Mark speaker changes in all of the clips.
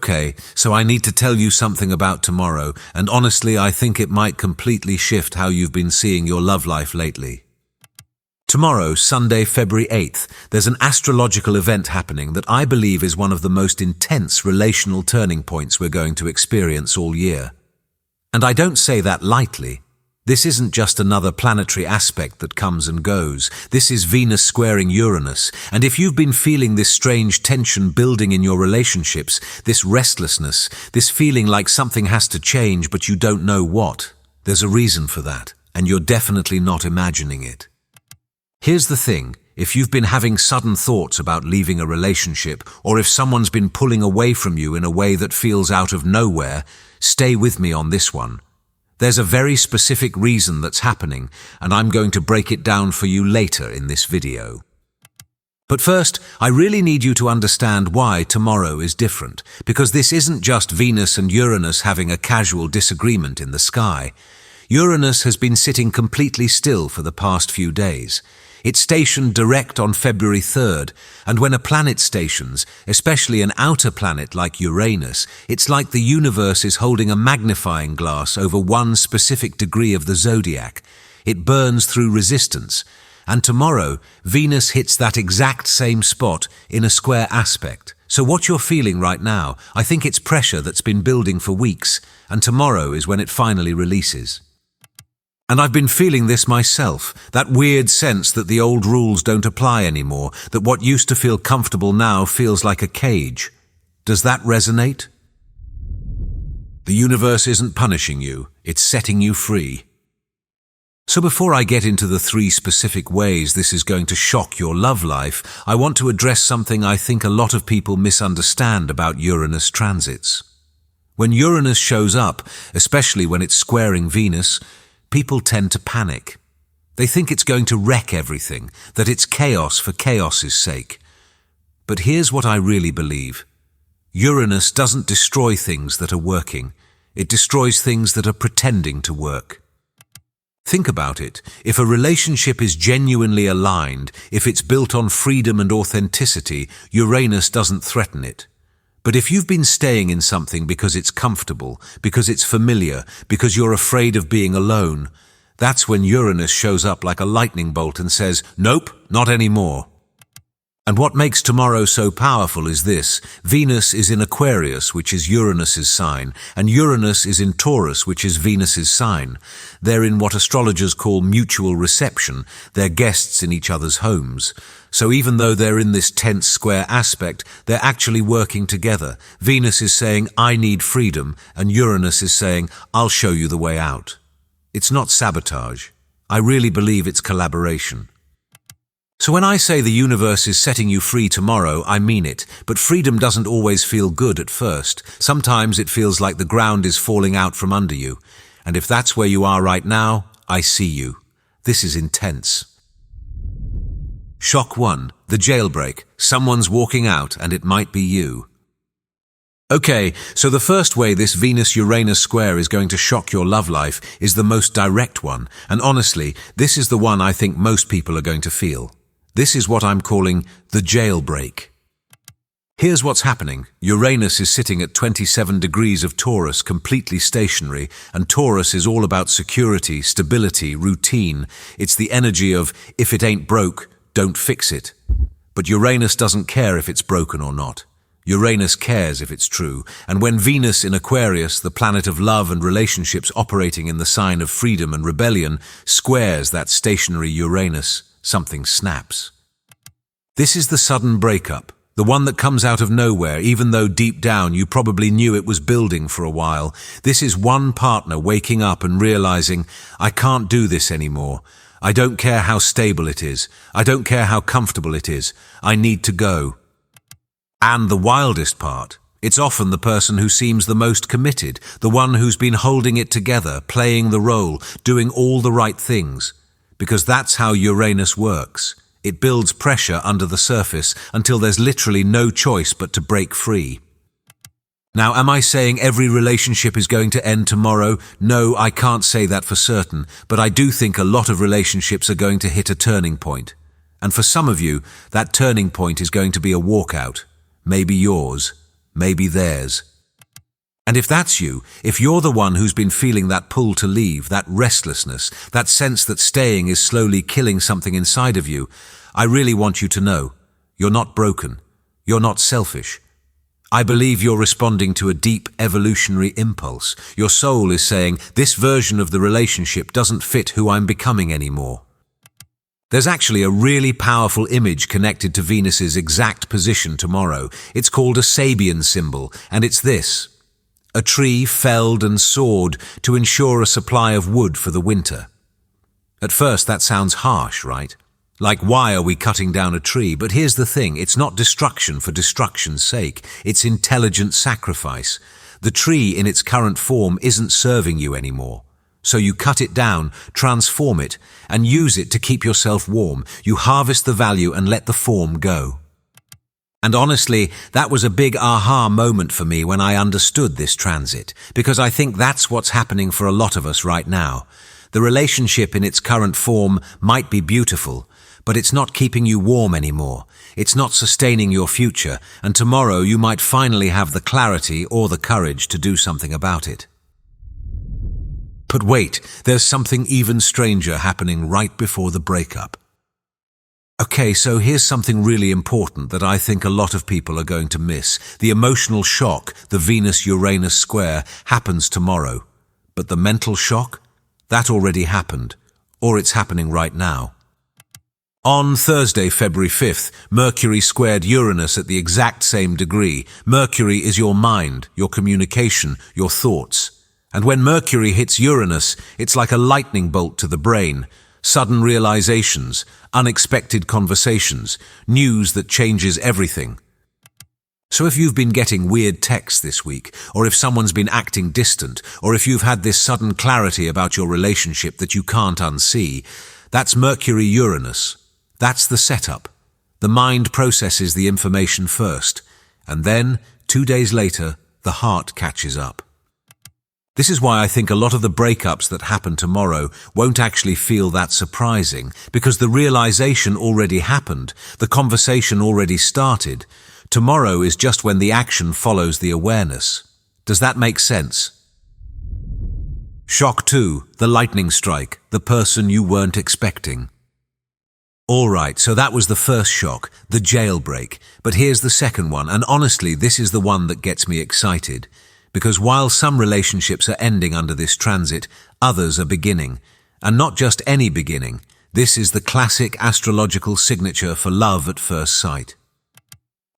Speaker 1: Okay, so I need to tell you something about tomorrow, and honestly, I think it might completely shift how you've been seeing your love life lately. Tomorrow, Sunday, February 8th, there's an astrological event happening that I believe is one of the most intense relational turning points we're going to experience all year. And I don't say that lightly. This isn't just another planetary aspect that comes and goes. This is Venus squaring Uranus, and if you've been feeling this strange tension building in your relationships, this restlessness, this feeling like something has to change but you don't know what, there's a reason for that, and you're definitely not imagining it. Here's the thing, if you've been having sudden thoughts about leaving a relationship, or if someone's been pulling away from you in a way that feels out of nowhere, stay with me on this one. There's a very specific reason that's happening, and I'm going to break it down for you later in this video. But first, I really need you to understand why tomorrow is different, because this isn't just Venus and Uranus having a casual disagreement in the sky. Uranus has been sitting completely still for the past few days. It's stationed direct on February 3rd, and when a planet stations, especially an outer planet like Uranus, it's like the universe is holding a magnifying glass over one specific degree of the zodiac. It burns through resistance, and tomorrow, Venus hits that exact same spot in a square aspect. So what you're feeling right now, I think it's pressure that's been building for weeks, and tomorrow is when it finally releases. And I've been feeling this myself, that weird sense that the old rules don't apply anymore, that what used to feel comfortable now feels like a cage. Does that resonate? The universe isn't punishing you, it's setting you free. So before I get into the 3 specific ways this is going to shock your love life, I want to address something I think a lot of people misunderstand about Uranus transits. When Uranus shows up, especially when it's squaring Venus, people tend to panic. They think it's going to wreck everything, that it's chaos for chaos's sake. But here's what I really believe. Uranus doesn't destroy things that are working. It destroys things that are pretending to work. Think about it. If a relationship is genuinely aligned, if it's built on freedom and authenticity, Uranus doesn't threaten it. But if you've been staying in something because it's comfortable, because it's familiar, because you're afraid of being alone, that's when Uranus shows up like a lightning bolt and says, "Nope, not anymore." And what makes tomorrow so powerful is this. Venus is in Aquarius, which is Uranus's sign, and Uranus is in Taurus, which is Venus's sign. They're in what astrologers call mutual reception. They're guests in each other's homes. So even though they're in this tense square aspect, they're actually working together. Venus is saying, "I need freedom," and Uranus is saying, "I'll show you the way out." It's not sabotage. I really believe it's collaboration. So when I say the universe is setting you free tomorrow, I mean it. But freedom doesn't always feel good at first. Sometimes it feels like the ground is falling out from under you. And if that's where you are right now, I see you. This is intense. Shock 1. The jailbreak. Someone's walking out and it might be you. Okay, so the first way this Venus-Uranus square is going to shock your love life is the most direct one. And honestly, this is the one I think most people are going to feel. This is what I'm calling the jailbreak. Here's what's happening. Uranus is sitting at 27 degrees of Taurus, completely stationary, and Taurus is all about security, stability, routine. It's the energy of, if it ain't broke, don't fix it. But Uranus doesn't care if it's broken or not. Uranus cares if it's true, and when Venus in Aquarius, the planet of love and relationships operating in the sign of freedom and rebellion, squares that stationary Uranus, something snaps. This is the sudden breakup, the one that comes out of nowhere, even though deep down you probably knew it was building for a while. This is one partner waking up and realizing, "I can't do this anymore. I don't care how stable it is. I don't care how comfortable it is. I need to go." And the wildest part, it's often the person who seems the most committed, the one who's been holding it together, playing the role, doing all the right things. Because that's how Uranus works. It builds pressure under the surface until there's literally no choice but to break free. Now, am I saying every relationship is going to end tomorrow? No, I can't say that for certain, but I do think a lot of relationships are going to hit a turning point. And for some of you, that turning point is going to be a walkout. Maybe yours, maybe theirs. And if that's you, if you're the one who's been feeling that pull to leave, that restlessness, that sense that staying is slowly killing something inside of you, I really want you to know, you're not broken. You're not selfish. I believe you're responding to a deep evolutionary impulse. Your soul is saying, this version of the relationship doesn't fit who I'm becoming anymore. There's actually a really powerful image connected to Venus's exact position tomorrow. It's called a Sabian symbol, and it's this: a tree felled and sawed to ensure a supply of wood for the winter. At first, that sounds harsh, right? Like, why are we cutting down a tree? But here's the thing, it's not destruction for destruction's sake. It's intelligent sacrifice. The tree in its current form isn't serving you anymore. So you cut it down, transform it, and use it to keep yourself warm. You harvest the value and let the form go. And honestly, that was a big aha moment for me when I understood this transit, because I think that's what's happening for a lot of us right now. The relationship in its current form might be beautiful, but it's not keeping you warm anymore. It's not sustaining your future, and tomorrow you might finally have the clarity or the courage to do something about it. But wait, there's something even stranger happening right before the breakup. Okay, so here's something really important that I think a lot of people are going to miss. The emotional shock, the Venus-Uranus square, happens tomorrow. But the mental shock? That already happened. Or it's happening right now. On Thursday, February 5th, Mercury squared Uranus at the exact same degree. Mercury is your mind, your communication, your thoughts. And when Mercury hits Uranus, it's like a lightning bolt to the brain. Sudden realizations, unexpected conversations, news that changes everything. So if you've been getting weird texts this week, or if someone's been acting distant, or if you've had this sudden clarity about your relationship that you can't unsee, that's Mercury-Uranus. That's the setup. The mind processes the information first, and then, 2 days later, the heart catches up. This is why I think a lot of the breakups that happen tomorrow won't actually feel that surprising, because the realization already happened, the conversation already started. Tomorrow is just when the action follows the awareness. Does that make sense? Shock 2, the lightning strike, the person you weren't expecting. Alright, so that was the first shock, the jailbreak. But here's the second one, and honestly, this is the one that gets me excited. Because while some relationships are ending under this transit, others are beginning. And not just any beginning. This is the classic astrological signature for love at first sight.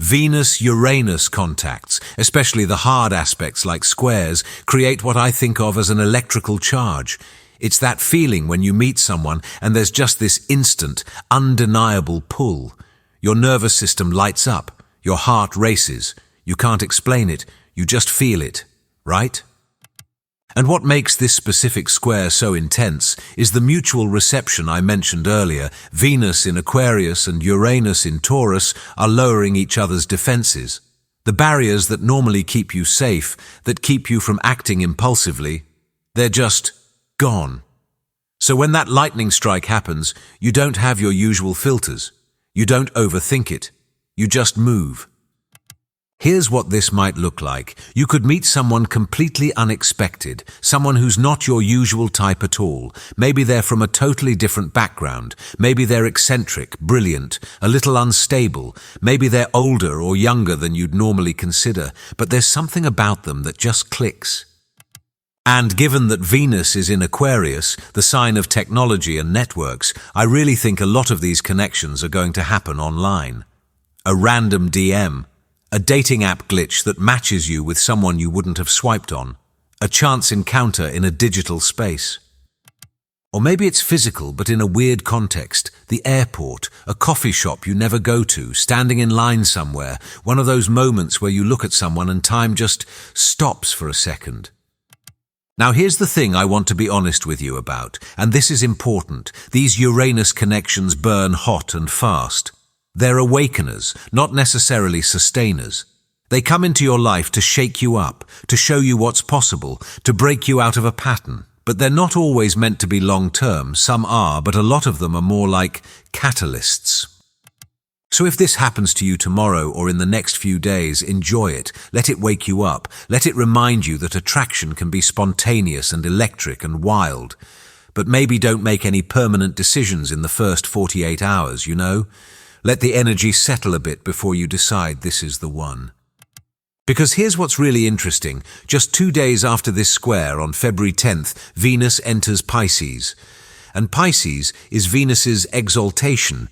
Speaker 1: Venus-Uranus contacts, especially the hard aspects like squares, create what I think of as an electrical charge. It's that feeling when you meet someone and there's just this instant, undeniable pull. Your nervous system lights up, your heart races. You can't explain it. You just feel it, right? And what makes this specific square so intense is the mutual reception I mentioned earlier. Venus in Aquarius and Uranus in Taurus are lowering each other's defenses. The barriers that normally keep you safe, that keep you from acting impulsively, they're just gone. So when that lightning strike happens, you don't have your usual filters. You don't overthink it. You just move. Here's what this might look like. You could meet someone completely unexpected, someone who's not your usual type at all. Maybe they're from a totally different background. Maybe they're eccentric, brilliant, a little unstable. Maybe they're older or younger than you'd normally consider, but there's something about them that just clicks. And given that Venus is in Aquarius, the sign of technology and networks, I really think a lot of these connections are going to happen online. A random DM, a dating app glitch that matches you with someone you wouldn't have swiped on. A chance encounter in a digital space. Or maybe it's physical, but in a weird context. The airport, a coffee shop you never go to, standing in line somewhere. One of those moments where you look at someone and time just stops for a second. Now here's the thing I want to be honest with you about, and this is important. These Uranus connections burn hot and fast. They're awakeners, not necessarily sustainers. They come into your life to shake you up, to show you what's possible, to break you out of a pattern. But they're not always meant to be long-term. Some are, but a lot of them are more like catalysts. So if this happens to you tomorrow or in the next few days, enjoy it. Let it wake you up. Let it remind you that attraction can be spontaneous and electric and wild. But maybe don't make any permanent decisions in the first 48 hours, you know? Let the energy settle a bit before you decide this is the one. Because here's what's really interesting. Just 2 days after this square, on February 10th, Venus enters Pisces. And Pisces is Venus's exaltation.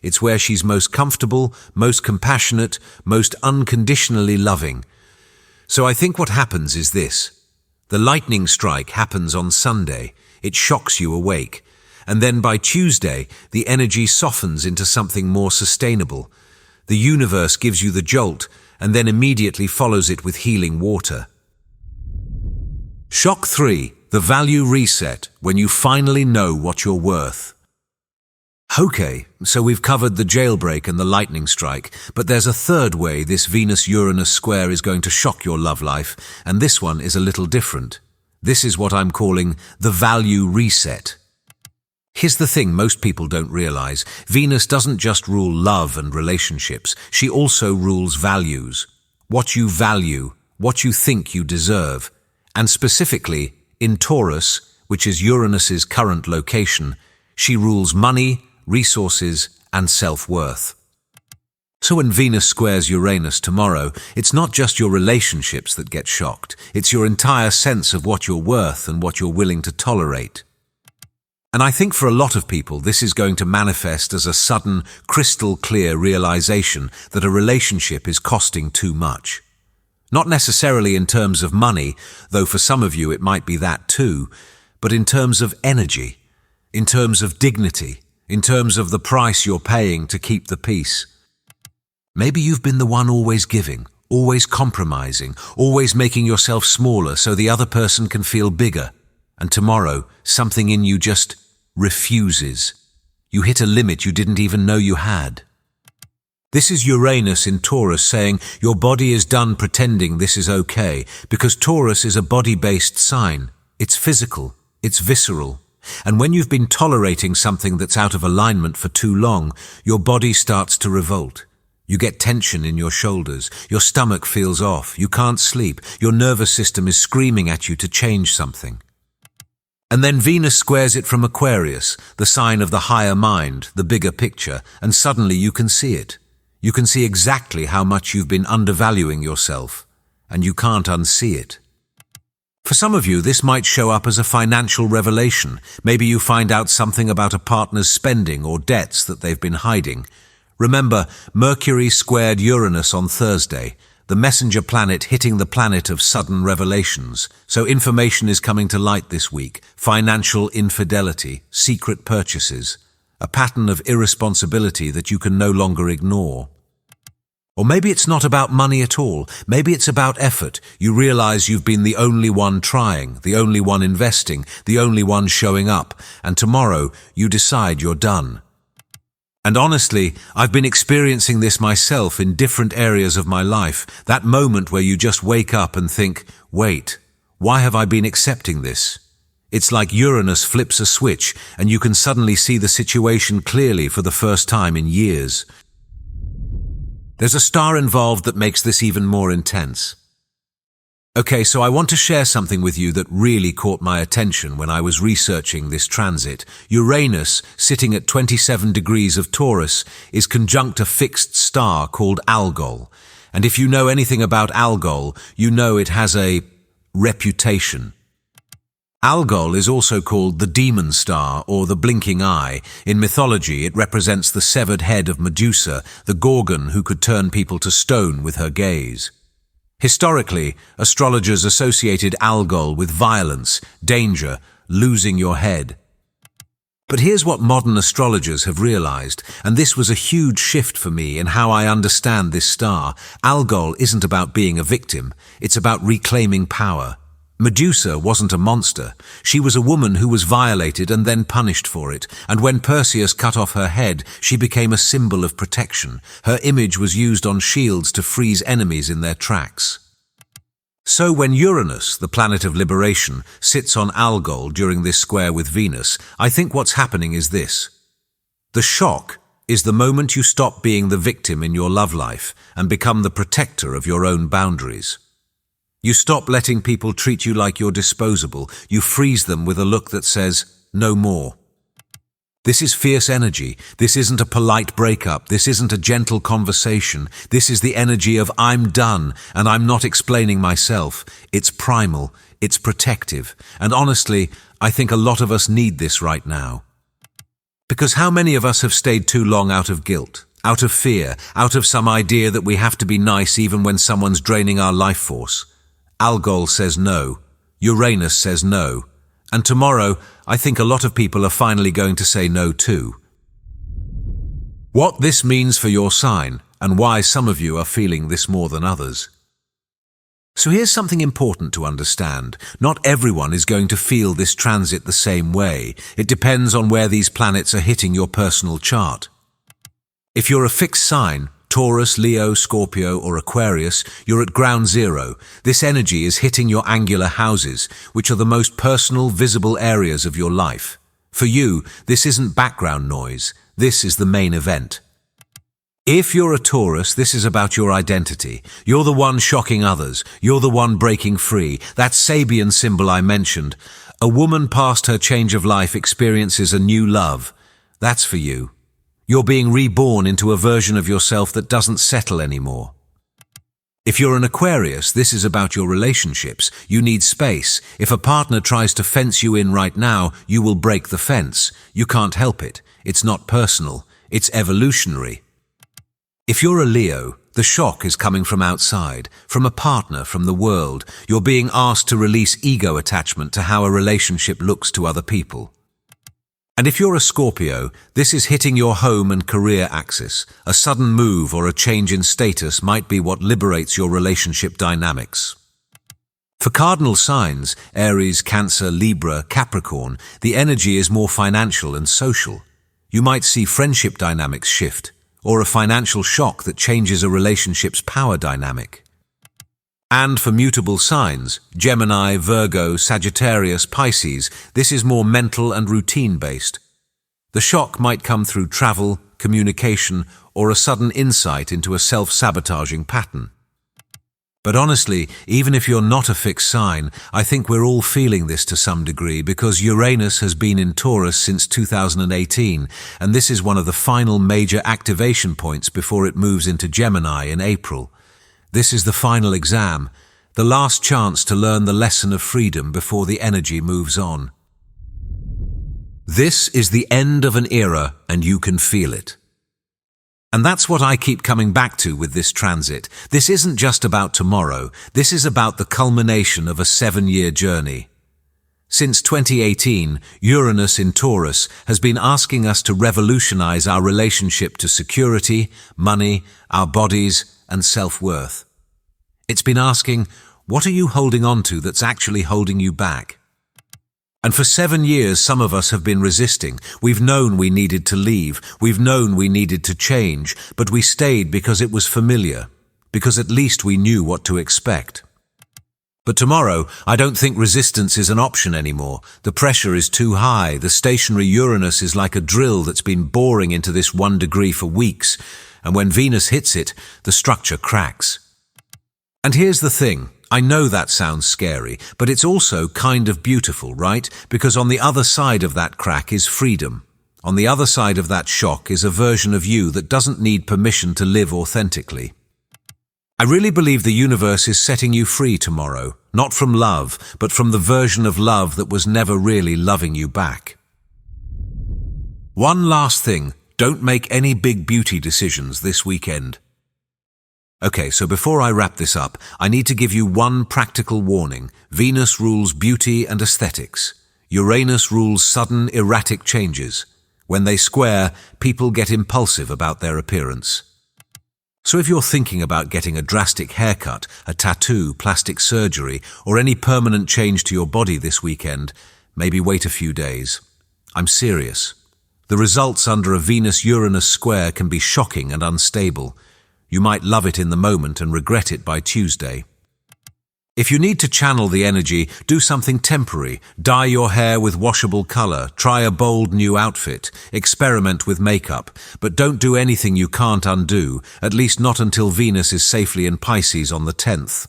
Speaker 1: It's where she's most comfortable, most compassionate, most unconditionally loving. So I think what happens is this. The lightning strike happens on Sunday. It shocks you awake. And then by Tuesday, the energy softens into something more sustainable. The universe gives you the jolt, and then immediately follows it with healing water. Shock 3. The value reset, when you finally know what you're worth. Okay, so we've covered the jailbreak and the lightning strike, but there's a third way this Venus-Uranus square is going to shock your love life, and this one is a little different. This is what I'm calling the value reset. Here's the thing most people don't realize. Venus doesn't just rule love and relationships. She also rules values. What you value, what you think you deserve. And specifically, in Taurus, which is Uranus's current location, she rules money, resources, and self-worth. So when Venus squares Uranus tomorrow, it's not just your relationships that get shocked. It's your entire sense of what you're worth and what you're willing to tolerate. And I think for a lot of people, this is going to manifest as a sudden, crystal-clear realization that a relationship is costing too much. Not necessarily in terms of money, though for some of you it might be that too, but in terms of energy, in terms of dignity, in terms of the price you're paying to keep the peace. Maybe you've been the one always giving, always compromising, always making yourself smaller so the other person can feel bigger. And tomorrow, something in you just refuses. You hit a limit you didn't even know you had. This is Uranus in Taurus saying your body is done pretending this is okay, because Taurus is a body-based sign. It's physical, it's visceral. And when you've been tolerating something that's out of alignment for too long, your body starts to revolt. You get tension in your shoulders, your stomach feels off, you can't sleep, your nervous system is screaming at you to change something. And then Venus squares it from Aquarius, the sign of the higher mind, the bigger picture, and suddenly you can see it. You can see exactly how much you've been undervaluing yourself, and you can't unsee it. For some of you, this might show up as a financial revelation. Maybe you find out something about a partner's spending or debts that they've been hiding. Remember, Mercury squared Uranus on Thursday, the messenger planet hitting the planet of sudden revelations. So information is coming to light this week. Financial infidelity, secret purchases, a pattern of irresponsibility that you can no longer ignore. Or maybe it's not about money at all. Maybe it's about effort. You realize you've been the only one trying, the only one investing, the only one showing up, and tomorrow you decide you're done. And honestly, I've been experiencing this myself in different areas of my life, that moment where you just wake up and think, wait, why have I been accepting this? It's like Uranus flips a switch and you can suddenly see the situation clearly for the first time in years. There's a star involved that makes this even more intense. Okay, so I want to share something with you that really caught my attention when I was researching this transit. Uranus, sitting at 27 degrees of Taurus, is conjunct a fixed star called Algol. And if you know anything about Algol, you know it has a reputation. Algol is also called the demon star or the blinking eye. In mythology, it represents the severed head of Medusa, the Gorgon who could turn people to stone with her gaze. Historically, astrologers associated Algol with violence, danger, losing your head. But here's what modern astrologers have realized, and this was a huge shift for me in how I understand this star. Algol isn't about being a victim, it's about reclaiming power. Medusa wasn't a monster. She was a woman who was violated and then punished for it, and when Perseus cut off her head, she became a symbol of protection. Her image was used on shields to freeze enemies in their tracks. So when Uranus, the planet of liberation, sits on Algol during this square with Venus, I think what's happening is this. The shock is the moment you stop being the victim in your love life and become the protector of your own boundaries. You stop letting people treat you like you're disposable. You freeze them with a look that says, "No more." This is fierce energy. This isn't a polite breakup. This isn't a gentle conversation. This is the energy of "I'm done and I'm not explaining myself." It's primal. It's protective. And honestly, I think a lot of us need this right now. Because how many of us have stayed too long out of guilt, out of fear, out of some idea that we have to be nice even when someone's draining our life force? Algol says no. Uranus says no. And tomorrow, I think a lot of people are finally going to say no too. What this means for your sign, and why some of you are feeling this more than others. So here's something important to understand. Not everyone is going to feel this transit the same way. It depends on where these planets are hitting your personal chart. If you're a fixed sign, Taurus, Leo, Scorpio, or Aquarius, you're at ground zero. This energy is hitting your angular houses, which are the most personal, visible areas of your life. For you, this isn't background noise. This is the main event. If you're a Taurus, this is about your identity. You're the one shocking others. You're the one breaking free. That Sabian symbol I mentioned. A woman past her change of life experiences a new love. That's for you. You're being reborn into a version of yourself that doesn't settle anymore. If you're an Aquarius, this is about your relationships. You need space. If a partner tries to fence you in right now, you will break the fence. You can't help it. It's not personal. It's evolutionary. If you're a Leo, the shock is coming from outside, from a partner, from the world. You're being asked to release ego attachment to how a relationship looks to other people. And if you're a Scorpio, this is hitting your home and career axis. A sudden move or a change in status might be what liberates your relationship dynamics. For cardinal signs, Aries, Cancer, Libra, Capricorn, the energy is more financial and social. You might see friendship dynamics shift, or a financial shock that changes a relationship's power dynamic. And for mutable signs, Gemini, Virgo, Sagittarius, Pisces, this is more mental and routine-based. The shock might come through travel, communication, or a sudden insight into a self-sabotaging pattern. But honestly, even if you're not a fixed sign, I think we're all feeling this to some degree because Uranus has been in Taurus since 2018, and this is one of the final major activation points before it moves into Gemini in April. This is the final exam, the last chance to learn the lesson of freedom before the energy moves on. This is the end of an era, and you can feel it. And that's what I keep coming back to with this transit. This isn't just about tomorrow. This is about the culmination of a 7-year journey. Since 2018, Uranus in Taurus has been asking us to revolutionize our relationship to security, money, our bodies, and self-worth. It's been asking, what are you holding on to that's actually holding you back? And for 7 years, some of us have been resisting. We've known we needed to leave. We've known we needed to change, but we stayed because it was familiar, because at least we knew what to expect. But tomorrow, I don't think resistance is an option anymore. The pressure is too high. The stationary Uranus is like a drill that's been boring into this 1 degree for weeks, and when Venus hits it, the structure cracks. And here's the thing. I know that sounds scary, but it's also kind of beautiful, right? Because on the other side of that crack is freedom. On the other side of that shock is a version of you that doesn't need permission to live authentically. I really believe the universe is setting you free tomorrow, not from love, but from the version of love that was never really loving you back. One last thing, don't make any big beauty decisions this weekend. Okay, so before I wrap this up, I need to give you one practical warning. Venus rules beauty and aesthetics. Uranus rules sudden, erratic changes. When they square, people get impulsive about their appearance. So if you're thinking about getting a drastic haircut, a tattoo, plastic surgery, or any permanent change to your body this weekend, maybe wait a few days. I'm serious. The results under a Venus-Uranus square can be shocking and unstable. You might love it in the moment and regret it by Tuesday. If you need to channel the energy, do something temporary. Dye your hair with washable color, try a bold new outfit, experiment with makeup, but don't do anything you can't undo, at least not until Venus is safely in Pisces on the 10th.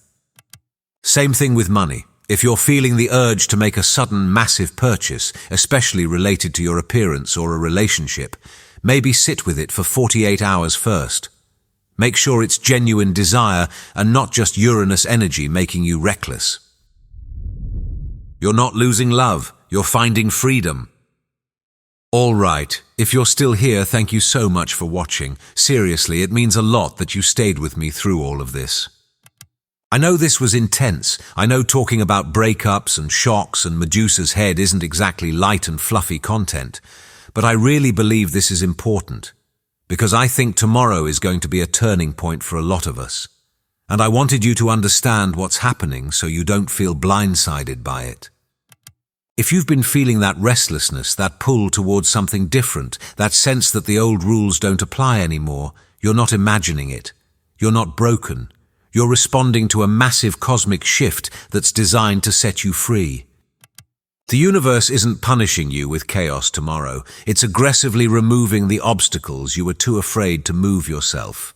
Speaker 1: Same thing with money. If you're feeling the urge to make a sudden massive purchase, especially related to your appearance or a relationship, maybe sit with it for 48 hours first. Make sure it's genuine desire and not just Uranus energy making you reckless. You're not losing love, you're finding freedom. All right, if you're still here, thank you so much for watching. Seriously, it means a lot that you stayed with me through all of this. I know this was intense. I know talking about breakups and shocks and Medusa's head isn't exactly light and fluffy content, but I really believe this is important. Because I think tomorrow is going to be a turning point for a lot of us. And I wanted you to understand what's happening so you don't feel blindsided by it. If you've been feeling that restlessness, that pull towards something different, that sense that the old rules don't apply anymore, you're not imagining it. You're not broken. You're responding to a massive cosmic shift that's designed to set you free. The universe isn't punishing you with chaos tomorrow. It's aggressively removing the obstacles you were too afraid to move yourself.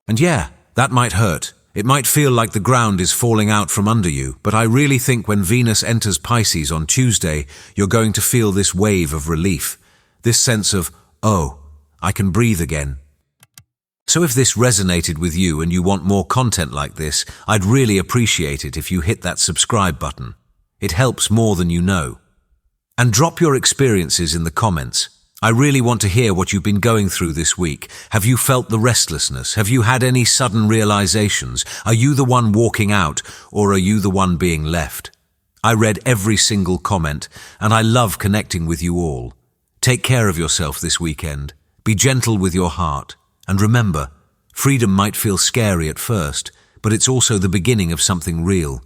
Speaker 1: And yeah, that might hurt. It might feel like the ground is falling out from under you, but I really think when Venus enters Pisces on Tuesday, you're going to feel this wave of relief. This sense of, oh, I can breathe again. So if this resonated with you and you want more content like this, I'd really appreciate it if you hit that subscribe button. It helps more than you know. And drop your experiences in the comments. I really want to hear what you've been going through this week. Have you felt the restlessness? Have you had any sudden realizations? Are you the one walking out, or are you the one being left? I read every single comment, and I love connecting with you all. Take care of yourself this weekend. Be gentle with your heart. And remember, freedom might feel scary at first, but it's also the beginning of something real.